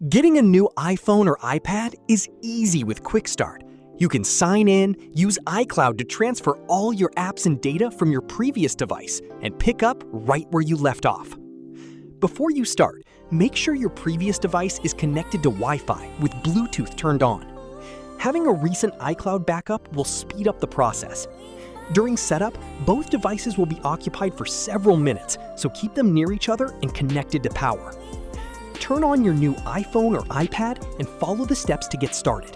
Getting a new iPhone or iPad is easy with Quick Start. You can sign in, use iCloud to transfer all your apps and data from your previous device, and pick up right where you left off. Before you start, make sure your previous device is connected to Wi-Fi with Bluetooth turned on. Having a recent iCloud backup will speed up the process. During setup, both devices will be occupied for several minutes, so keep them near each other and connected to power. Turn on your new iPhone or iPad and follow the steps to get started.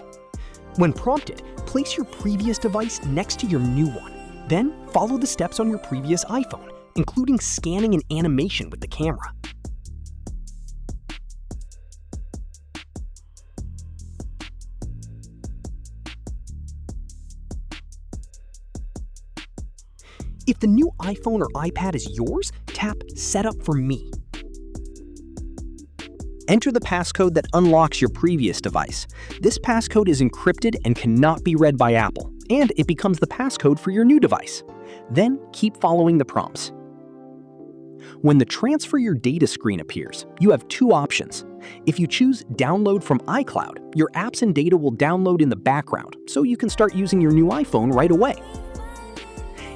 When prompted, place your previous device next to your new one. Then follow the steps on your previous iPhone, including scanning and animation with the camera. If the new iPhone or iPad is yours, tap Setup for Me. Enter the passcode that unlocks your previous device. This passcode is encrypted and cannot be read by Apple, and it becomes the passcode for your new device. Then keep following the prompts. When the Transfer Your Data screen appears, you have two options. If you choose Download from iCloud, your apps and data will download in the background, so you can start using your new iPhone right away.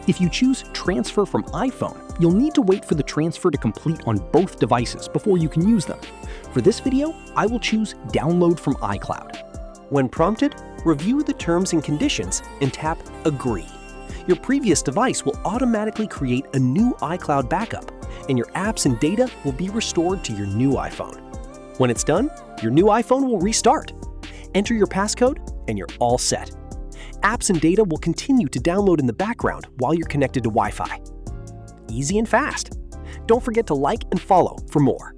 If you choose Transfer from iPhone, you'll need to wait for the transfer to complete on both devices before you can use them. For this video, I will choose Download from iCloud. When prompted, review the terms and conditions and tap Agree. Your previous device will automatically create a new iCloud backup, and your apps and data will be restored to your new iPhone. When it's done, your new iPhone will restart. Enter your passcode, and you're all set. Apps and data will continue to download in the background while you're connected to Wi-Fi. Easy and fast. Don't forget to like and follow for more.